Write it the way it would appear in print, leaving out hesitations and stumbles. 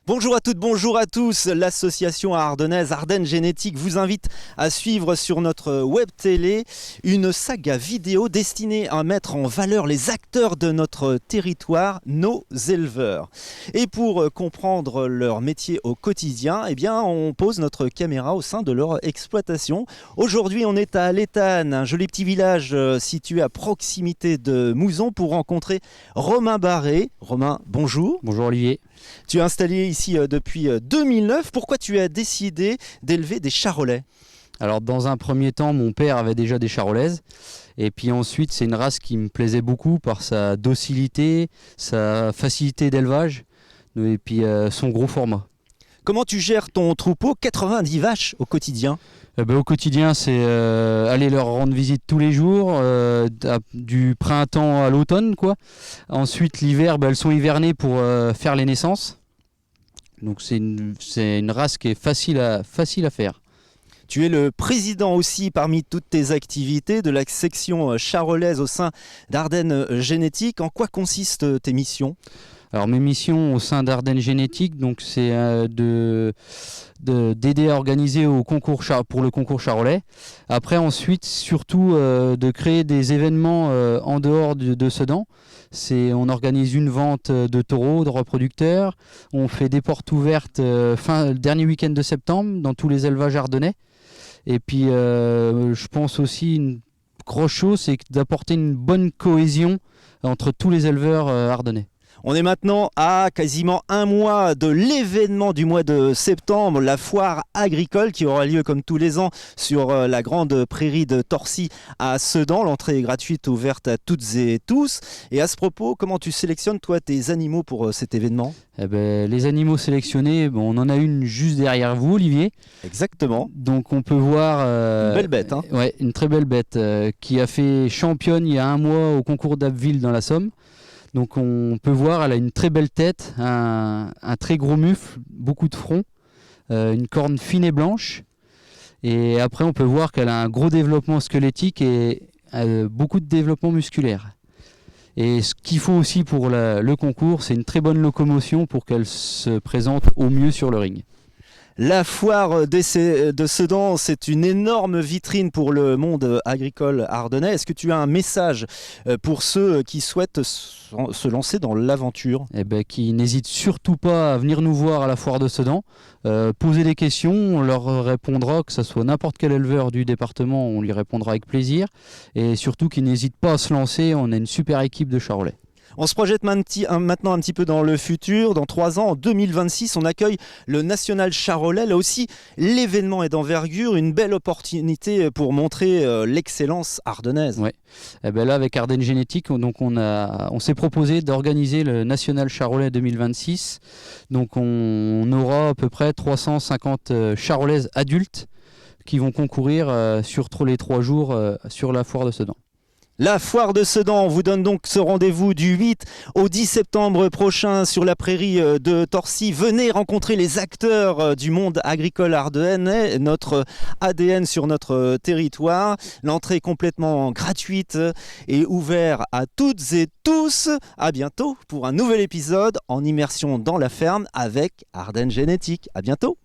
Bonjour à toutes, bonjour à tous. L'association ardennaise Ardennes Génétique vous invite à suivre sur notre web télé une saga vidéo destinée à mettre en valeur les acteurs de notre territoire, nos éleveurs. Et pour comprendre leur métier au quotidien, on pose notre caméra au sein de leur exploitation. Aujourd'hui, on est à Létane, un joli petit village situé à proximité de Mouzon pour rencontrer Romain Barré. Romain, bonjour. Bonjour Olivier. Tu es installé ici depuis 2009. Pourquoi tu as décidé d'élever des charolais ? Alors dans un premier temps, mon père avait déjà des charolaises. Et puis ensuite, c'est une race qui me plaisait beaucoup par sa docilité, sa facilité d'élevage et puis son gros format. Comment tu gères ton troupeau, 90 vaches au quotidien ? Au quotidien, c'est aller leur rendre visite tous les jours, du printemps à l'automne, quoi. Ensuite, l'hiver, elles sont hivernées pour faire les naissances. Donc c'est une race qui est facile à faire. Tu es le président aussi parmi toutes tes activités de la section charolaise au sein d'Ardennes Génétique. En quoi consistent tes missions ? Alors mes missions au sein d'Ardennes Génétique, donc c'est d'aider à organiser pour le concours charolais. Après ensuite surtout de créer des événements en dehors de Sedan. On organise une vente de taureaux, de reproducteurs. On fait des portes ouvertes le dernier week-end de septembre dans tous les élevages ardennais. Et puis je pense aussi une grosse chose, c'est d'apporter une bonne cohésion entre tous les éleveurs ardennais. On est maintenant à quasiment un mois de l'événement du mois de septembre, la foire agricole qui aura lieu comme tous les ans sur la grande prairie de Torcy à Sedan. L'entrée est gratuite, ouverte à toutes et tous. Et à ce propos, comment tu sélectionnes toi tes animaux pour cet événement ? Les animaux sélectionnés, on en a une juste derrière vous, Olivier. Exactement. Donc on peut voir... une belle bête. Ouais, une très belle bête qui a fait championne il y a un mois au concours d'Abbeville dans la Somme. Donc on peut voir, elle a une très belle tête, un très gros mufle, beaucoup de front, une corne fine et blanche. Et après on peut voir qu'elle a un gros développement squelettique et beaucoup de développement musculaire. Et ce qu'il faut aussi pour le concours, c'est une très bonne locomotion pour qu'elle se présente au mieux sur le ring. La foire de Sedan, c'est une énorme vitrine pour le monde agricole ardennais. Est-ce que tu as un message pour ceux qui souhaitent se lancer dans l'aventure ? Qui n'hésitent surtout pas à venir nous voir à la foire de Sedan, poser des questions, on leur répondra, que ce soit n'importe quel éleveur du département, on lui répondra avec plaisir. Et surtout qu'ils n'hésitent pas à se lancer, on a une super équipe de charolais. On se projette maintenant un petit peu dans le futur. Dans 3 ans, en 2026, on accueille le National Charolais. Là aussi, l'événement est d'envergure, une belle opportunité pour montrer l'excellence ardennaise. Ouais. Là, avec Ardennes Génétique, on s'est proposé d'organiser le National Charolais 2026. Donc on aura à peu près 350 charolaises adultes qui vont concourir sur les 3 jours sur la foire de Sedan. La foire de Sedan, on vous donne donc ce rendez-vous du 8 au 10 septembre prochain sur la prairie de Torcy. Venez rencontrer les acteurs du monde agricole ardennais, notre ADN sur notre territoire. L'entrée est complètement gratuite et ouverte à toutes et tous. À bientôt pour un nouvel épisode en immersion dans la ferme avec Ardennes Génétique. À bientôt.